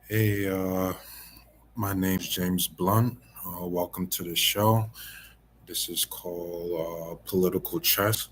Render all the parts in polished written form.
Hey, my name's James Blunt. Welcome to the show. This is called Political Chess,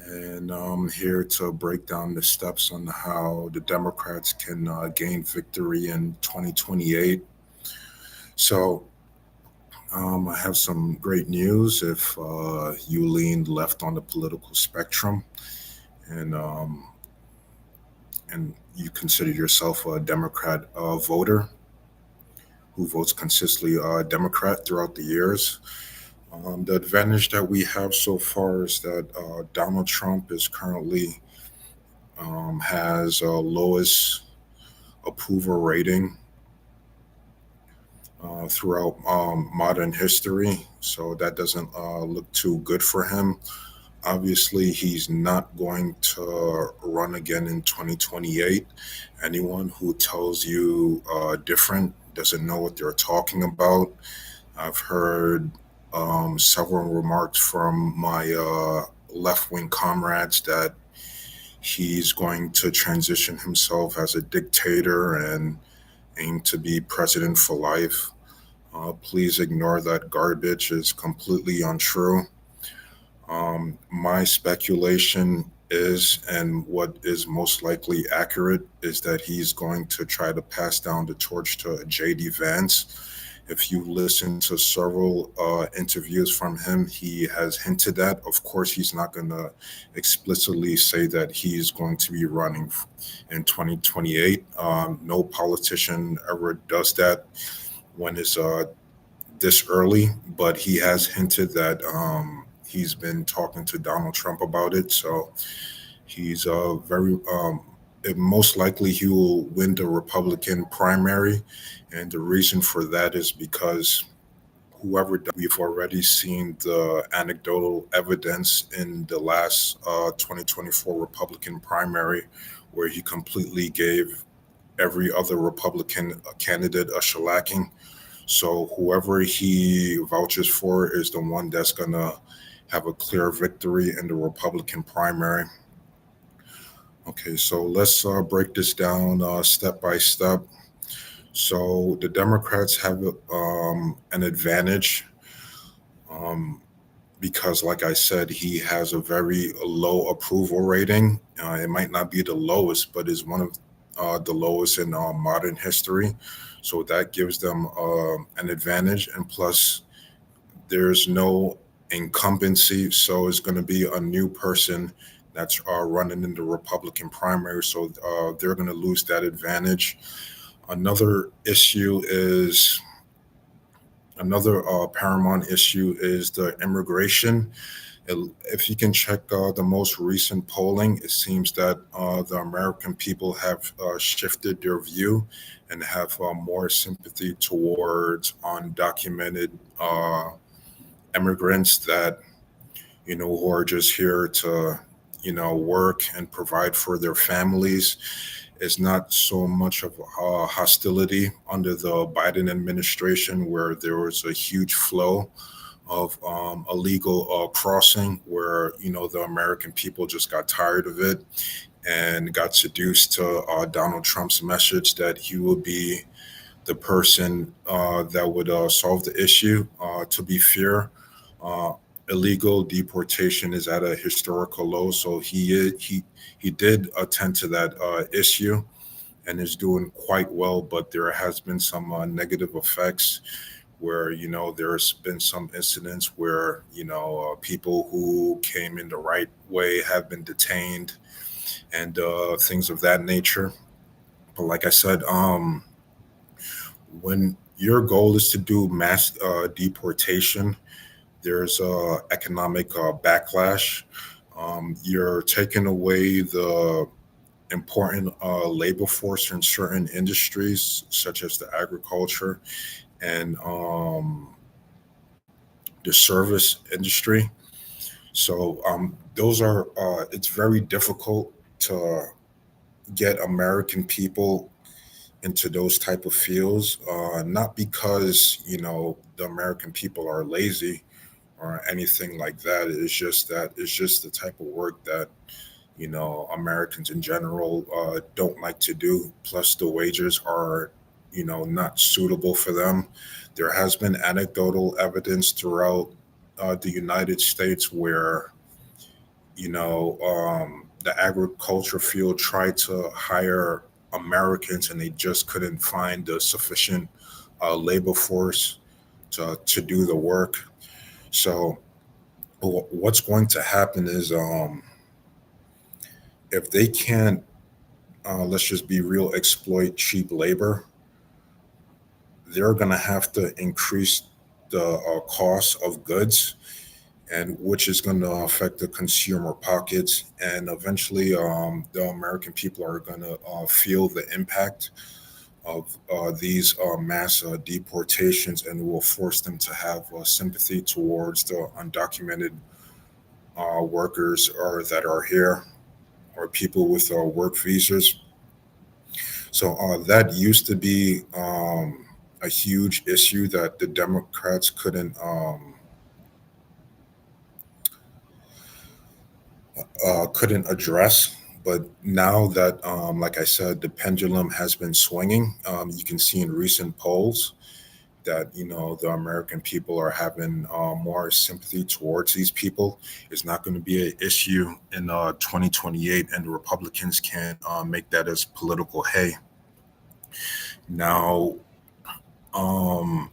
and I'm here to break down the steps on how the Democrats can gain victory in 2028. So, I have some great news if you lean left on the political spectrum and and you consider yourself a Democrat voter who votes consistently Democrat throughout the years. The advantage that we have so far is that Donald Trump is currently has lowest approval rating throughout modern history, so that doesn't look too good for him. Obviously, he's not going to run again in 2028. Anyone who tells you different doesn't know what they're talking about. I've heard several remarks from my left wing comrades that he's going to transition himself as a dictator and aim to be president for life. Please ignore that garbage. It's completely untrue. My speculation is, and what is most likely accurate, is that he's going to try to pass down the torch to J.D. Vance. If you listen to several interviews from him, he has hinted that. Of course, he's not going to explicitly say that he's going to be running in 2028. No politician ever does that when it's this early, but he has hinted that he's been talking to Donald Trump about it. So he's very most likely he will win the Republican primary, and the reason for that is because whoever we've already seen the anecdotal evidence in the last 2024 Republican primary, where he completely gave every other Republican candidate a shellacking. So whoever he vouches for is the one that's gonna have a clear victory in the Republican primary. Okay, so let's break this down step by step. So the Democrats have an advantage um, because, like I said, he has a very low approval rating. It might not be the lowest, but is one of the lowest in modern history. So that gives them an advantage. And plus, there's no incumbency, so it's going to be a new person that's running in the Republican primary. So they're going to lose that advantage. Another issue is Another paramount issue is the immigration. If you can check the most recent polling, it seems that the American people have shifted their view and have more sympathy towards undocumented immigrants that who are just here to work and provide for their families. It's not so much of hostility under the Biden administration, where there was a huge flow of illegal crossing, where the American people just got tired of it and got seduced to Donald Trump's message that he would be the person that would solve the issue. To be fair, uh, illegal deportation is at a historical low, so he did attend to that issue and is doing quite well. But there has been some negative effects where there's been some incidents where people who came in the right way have been detained and things of that nature. But like I said, when your goal is to do mass deportation, there's economic backlash. You're taking away the important labor force in certain industries, such as the agriculture and the service industry. So those are it's very difficult to get American people into those type of fields, not because the American people are lazy or anything like that. It's just the type of work that Americans in general don't like to do. Plus, the wages are not suitable for them. There has been anecdotal evidence throughout the United States where the agriculture field tried to hire Americans and they just couldn't find the sufficient labor force to do the work. So what's going to happen is if they can't, let's just be real, exploit cheap labor, they're going to have to increase the cost of goods, and which is going to affect the consumer pockets. And eventually, the American people are going to feel the impact of these mass deportations, and will force them to have sympathy towards the undocumented workers or that are here, or people with work visas. So that used to be a huge issue that the Democrats couldn't address. But now that, like I said, the pendulum has been swinging, you can see in recent polls that the American people are having more sympathy towards these people. It's not going to be an issue in 2028, and the Republicans can make that as political hay. Now, um,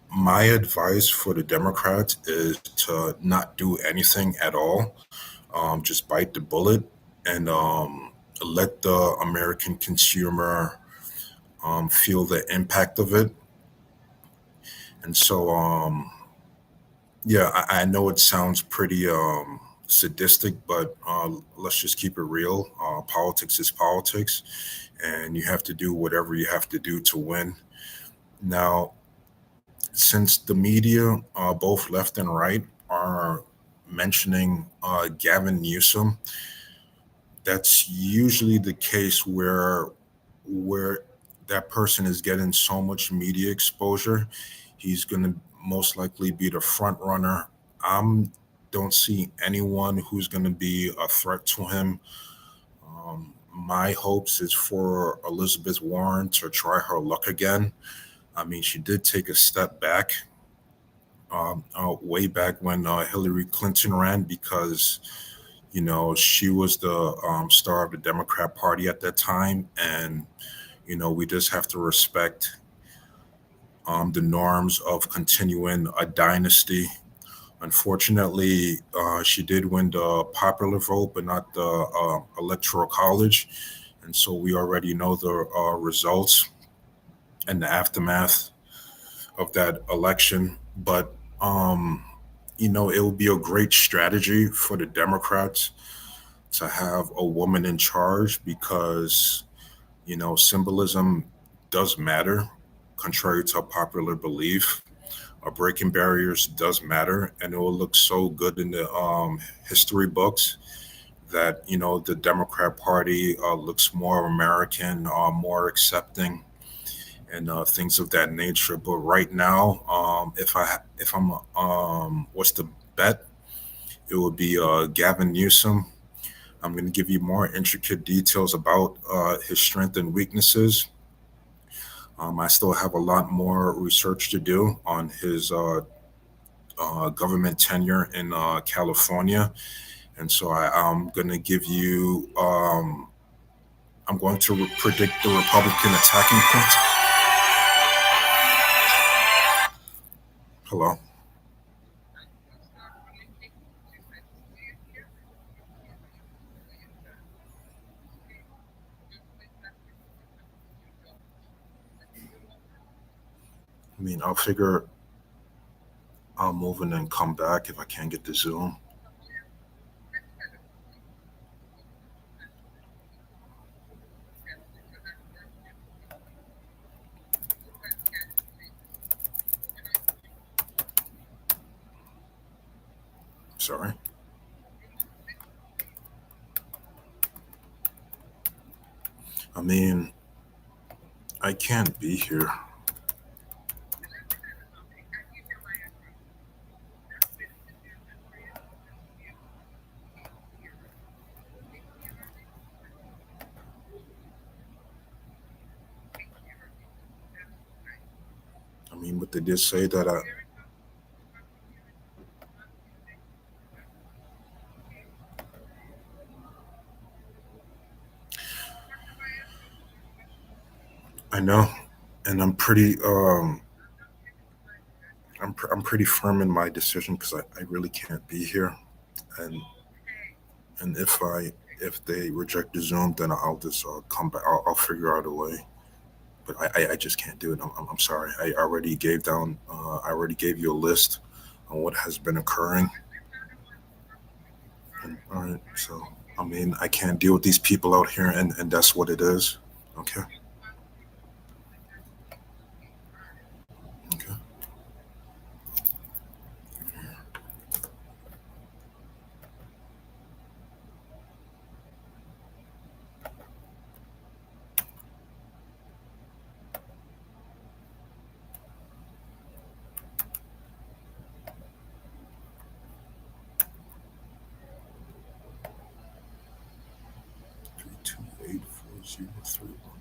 my advice for the Democrats is to not do anything at all. Just bite the bullet and let the American consumer feel the impact of it. And so, yeah, I know it sounds pretty sadistic, but let's just keep it real. Politics is politics, and you have to do whatever you have to do to win. Now, since the media, both left and right, are mentioning Gavin Newsom, that's usually the case where that person is getting so much media exposure, he's going to most likely be the front runner. I don't see anyone who's going to be a threat to him. My hopes is for Elizabeth Warren to try her luck again. I mean, she did take a step back way back when Hillary Clinton ran, because she was the star of the Democrat Party at that time, and we just have to respect the norms of continuing a dynasty. Unfortunately, she did win the popular vote, but not the electoral college, and so we already know the results and the aftermath of that election. But it would be a great strategy for the Democrats to have a woman in charge, because symbolism does matter, contrary to popular belief. Breaking barriers does matter, and it will look so good in the history books that the Democrat Party looks more American, more accepting, and things of that nature. But right now, if I'm what's the bet? It would be Gavin Newsom. I'm going to give you more intricate details about his strengths and weaknesses. I still have a lot more research to do on his government tenure in California, and so I'm going to give you. I'm going to predict the Republican attacking points. Hello. I mean, I'll figure I'll move and then come back if I can't get the Zoom. Sorry. I mean, I can't be here. they did say that I know, and I'm pretty firm in my decision because I really can't be here, and and if they reject the Zoom, then I'll just come back. I'll figure out a way. But I just can't do it. I'm sorry. I already gave you a list on what has been occurring. And, all right. So I mean, I can't deal with these people out here, and that's what it is. Okay. Okay. 328-403.